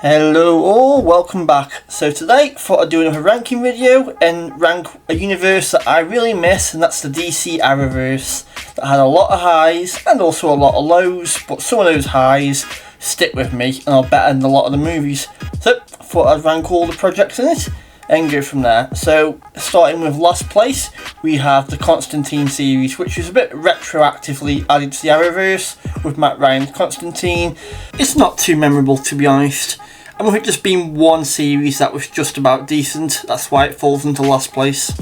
Hello all, welcome back. So today, thought I'd do another ranking video and rank a universe that I really miss, and that's the DC Arrowverse. That had a lot of highs and also a lot of lows, but some of those highs stick with me and are better than a lot of the movies. So I thought I'd rank all the projects in it and go from there. So starting with last place, we have the Constantine series, which is a bit retroactively added to the Arrowverse with Matt Ryan's Constantine. It's not too memorable, to be honest, and with it just being one series that was just about decent, that's why it falls into last place.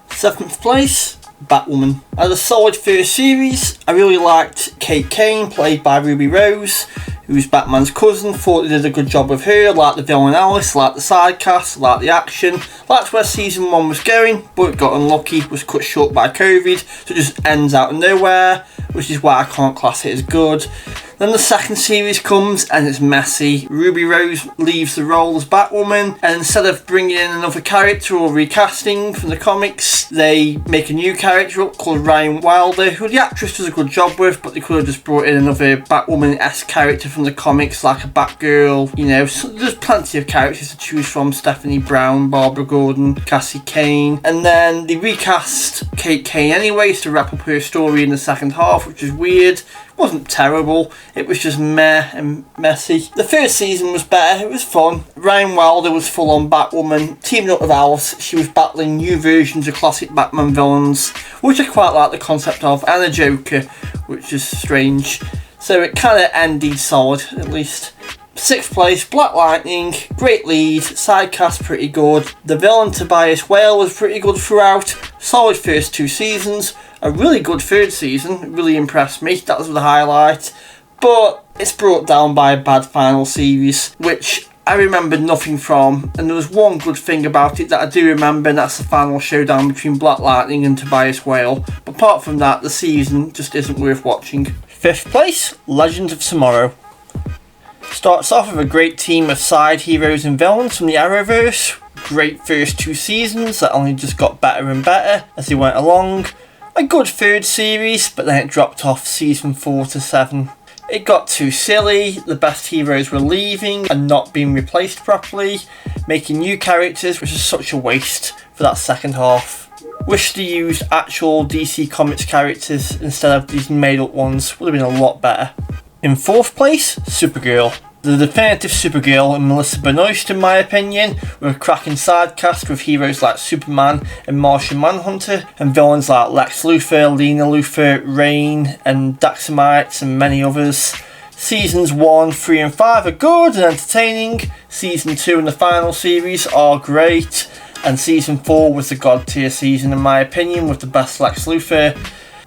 7th place, Batwoman. As a solid first series, I really liked Kate Kane, played by Ruby Rose, who's Batman's cousin. Thought they did a good job with her, liked the villain Alice, liked the side cast, liked the action, liked where season 1 was going, but it got unlucky, was cut short by COVID, so it just ends out of nowhere, which is why I can't class it as good. Then the second series comes and it's messy. Ruby Rose leaves the role as Batwoman, and instead of bringing in another character or recasting from the comics, they make a new character up called Ryan Wilder, who the actress does a good job with, but they could have just brought in another Batwoman-esque character from the comics, like a Batgirl. You know, so there's plenty of characters to choose from: Stephanie Brown, Barbara Gordon, Cassie Kane. And then they recast Kate Kane anyways to wrap up her story in the second half, which is weird. Wasn't terrible, it was just meh and messy. The first season was better, it was fun. Ryan Wilder was full on Batwoman, teaming up with Alice. She was battling new versions of classic Batman villains, which I quite like the concept of, and a Joker, which is strange. So it kind of ended solid, at least. 6th place, Black Lightning, great lead, side cast pretty good. The villain Tobias Whale was pretty good throughout. Solid first 2 seasons. A really good third season, it really impressed me, that was the highlight. But it's brought down by a bad final series, which I remembered nothing from. And there was one good thing about it that I do remember, and that's the final showdown between Black Lightning and Tobias Whale. But apart from that, the season just isn't worth watching. 5th place, Legends of Tomorrow. Starts off with a great team of side heroes and villains from the Arrowverse. Great first 2 seasons that only just got better and better as they went along. A good third series, but then it dropped off season 4 to 7. It got too silly, the best heroes were leaving and not being replaced properly, making new characters, which is such a waste for that second half. Wish they used actual DC Comics characters instead of these made up ones, would have been a lot better. In 4th place, Supergirl. The definitive Supergirl and Melissa Benoist, in my opinion, with a cracking side cast with heroes like Superman and Martian Manhunter, and villains like Lex Luthor, Lena Luthor, Rain, and Daxamites, and many others. Seasons 1, 3 and 5 are good and entertaining. Season 2 and the final series are great, and Season 4 was the god tier season in my opinion, with the best Lex Luthor.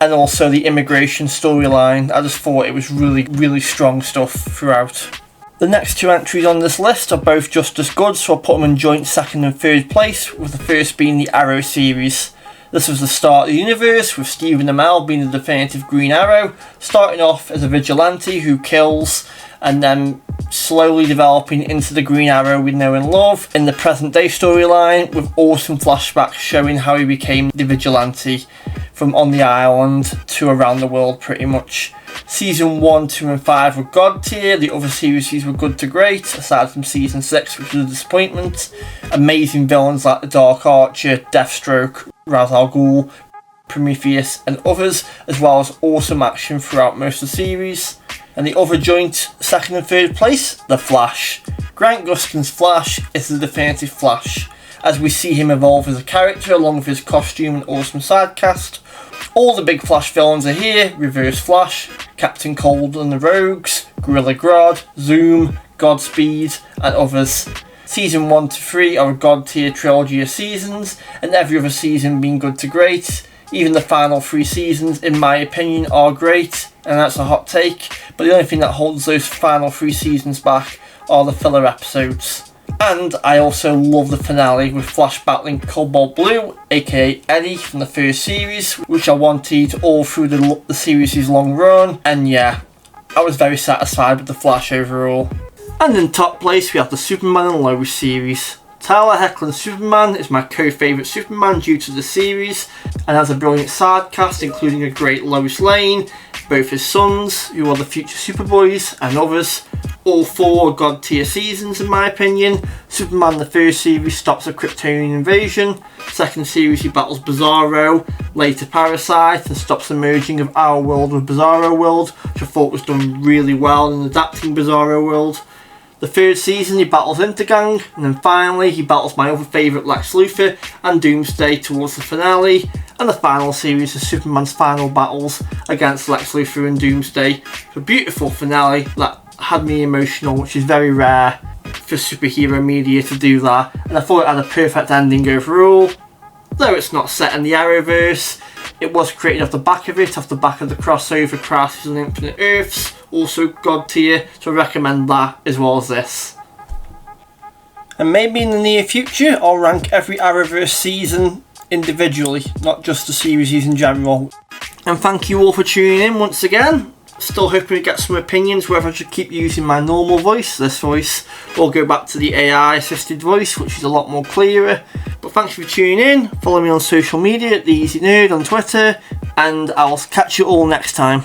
And also the immigration storyline. I just thought it was really strong stuff throughout. The next 2 entries on this list are both just as good, so I'll put them in joint 2nd and 3rd place, with the first being the Arrow series. This was the start of the universe, with Stephen Amell being the definitive Green Arrow, starting off as a vigilante who kills, and then slowly developing into the Green Arrow we know and love in the present day storyline, with awesome flashbacks showing how he became the vigilante from on the island to around the world pretty much. Season 1, 2 and 5 were god tier, the other series were good to great, aside from season 6 which was a disappointment. Amazing villains like the Dark Archer, Deathstroke, Ra's al Ghul, Prometheus and others, as well as awesome action throughout most of the series. And the other joint 2nd and 3rd place, The Flash. Grant Gustin's Flash is the definitive Flash, as we see him evolve as a character along with his costume and awesome side cast. All the big Flash villains are here: Reverse Flash, Captain Cold and the Rogues, Gorilla Grodd, Zoom, Godspeed and others. Season 1 to 3 are a god tier trilogy of seasons, and every other season being good to great. Even the final 3 seasons, in my opinion, are great, and that's a hot take, but the only thing that holds those final 3 seasons back are the filler episodes. And I also love the finale with Flash battling Cobalt Blue, aka Eddie from the first series, which I wanted all through the series' long run, and yeah, I was very satisfied with the Flash overall. And in top place we have the Superman and Lois series. Tyler Hoechlin's Superman is my co-favourite Superman due to the series, and has a brilliant side cast including a great Lois Lane, both his sons, who are the future Superboys, and others. All 4 are god tier seasons in my opinion. Superman the first series stops a Kryptonian invasion. Second series he battles Bizarro, later Parasite, and stops the merging of our world with Bizarro world, which I thought was done really well in adapting Bizarro world. The third season he battles Intergang, and then finally he battles my other favourite Lex Luthor and Doomsday towards the finale, and the final series is Superman's final battles against Lex Luthor and Doomsday. A beautiful finale that had me emotional, which is very rare for superhero media to do that, and I thought it had a perfect ending overall. Though it's not set in the Arrowverse, it was created off the back of the crossover Crisis on Infinite Earths, also god tier, so I recommend that as well as this. And maybe in the near future I'll rank every Arrowverse season individually, not just the series in general. And thank you all for tuning in once again. Still hoping to get some opinions whether I should keep using my normal voice, this voice, or go back to the AI assisted voice, which is a lot more clearer. But thanks for tuning in. Follow me on social media at The Easy Nerd on Twitter, and I'll catch you all next time.